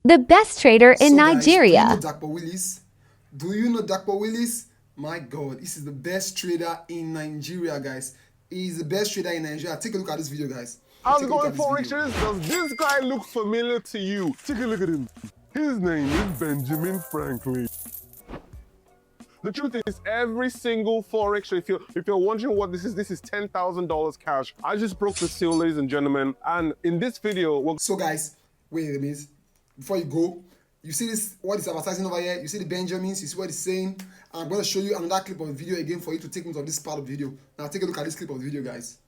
the best trader in Nigeria. Do you know Dapo Willis? Do you know Dapo Willis? My God, this is the best trader in Nigeria, guys. He is the best trader in Nigeria. Take a look at this video, guys. How's it going, Forex traders? Does this guy look familiar to you? Take a look at him. His name is Benjamin Franklin. The truth is, every single Forex trader, if you're wondering what this is $10,000 cash. I just broke the seal, ladies and gentlemen. And in this video, so guys, wait a minute. Before you go, you see this, what is advertising over here? You see the Benjamins, you see what it's saying. I'm going to show you another clip of the video again for you to take note of this part of the video. Now take a look at this clip of the video, guys.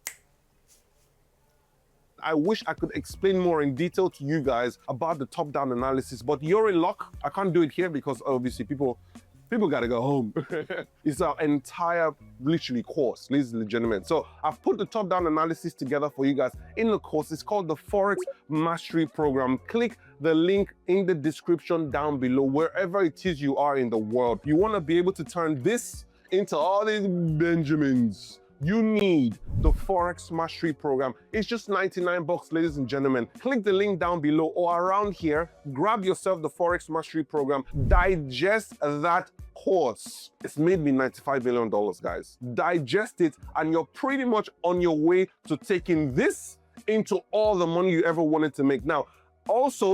I wish I could explain more in detail to you guys about the top-down analysis, but you're in luck. I can't do it here because obviously people gotta go home. It's our entire, literally, course, ladies and gentlemen. So I've put the top-down analysis together for you guys in the course. It's called the Forex Mastery Program. Click the link in the description down below, wherever it is you are in the world. You wanna be able to turn this into all these Benjamins. You need the Forex Mastery Program. It's just 99 bucks, ladies and gentlemen. Click the link down below or around here. Grab yourself the Forex Mastery Program. Digest that course. It's made me $95 million, guys. Digest it, and you're pretty much on your way to taking this into all the money you ever wanted to make. Now,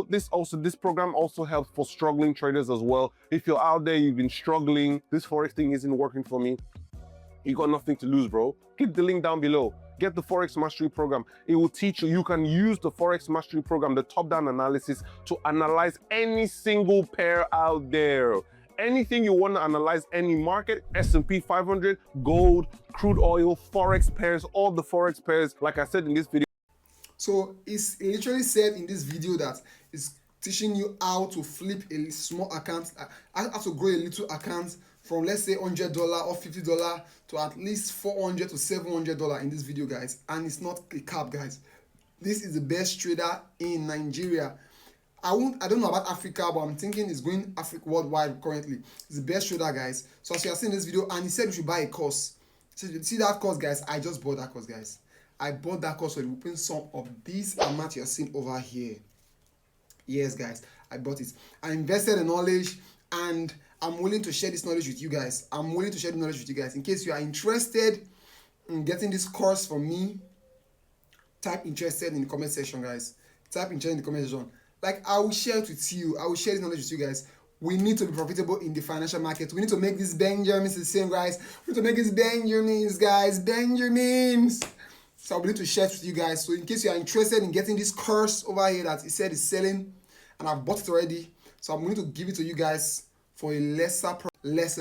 this program also helps for struggling traders as well. If you're out there, you've been struggling, this Forex thing isn't working for me, you got nothing to lose, bro. Click the link down below. Get the Forex Mastery Program. It will teach you. You can use the Forex Mastery Program, the top-down analysis, to analyze any single pair out there. Anything you want to analyze, any market, S&P 500, gold, crude oil, Forex pairs, all the Forex pairs, like I said in this video. So it's literally said in this video that it's teaching you how to flip a small account, how to grow a little account from, let's say, $100 or $50 to at least $400 to $700 in this video, guys. And it's not a cap, guys. This is the best trader in Nigeria. I don't know about Africa, but I'm thinking it's going Africa worldwide currently. It's the best trader, guys. So as you are seeing this video, and he said we should buy a course. So you see that course, guys? I just bought that course, guys. I bought that course for the whooping sum of this amount you're seeing over here. Yes, guys, I bought it. I invested in knowledge, and I'm willing to share this knowledge with you guys. I'm willing to share the knowledge with you guys. In case you are interested in getting this course from me, type interested in the comment section, guys. Type interested in the comment section. Like, I will share it with you. I will share this knowledge with you guys. We need to be profitable in the financial market. We need to make these Benjamins the same, guys. We need to make these Benjamins, guys. Benjamins. So I'm willing to share it with you guys. So in case you are interested in getting this course over here that he said is selling, and I've bought it already, so I'm going to give it to you guys for a lesser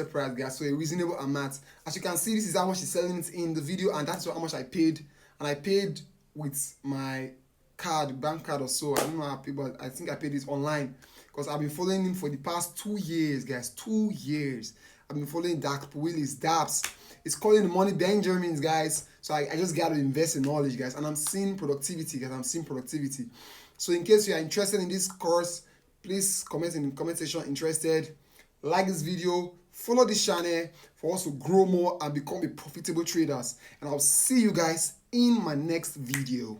price, guys, so a reasonable amount. As you can see, this is how much he's selling it in the video, and that's how much I paid. And I paid with my card, bank card or so. I don't know how I paid, but I think I paid this online because I've been following him for the past 2 years, guys. 2 years. I've been following Dapo Willis, Daps. It's calling the money Benjamins, guys. So I just got to invest in knowledge, guys. And I'm seeing productivity, guys. I'm seeing productivity. So in case you are interested in this course, please comment in the comment section interested. Like this video, follow this channel for us to grow more and become a profitable traders. And I'll see you guys in my next video.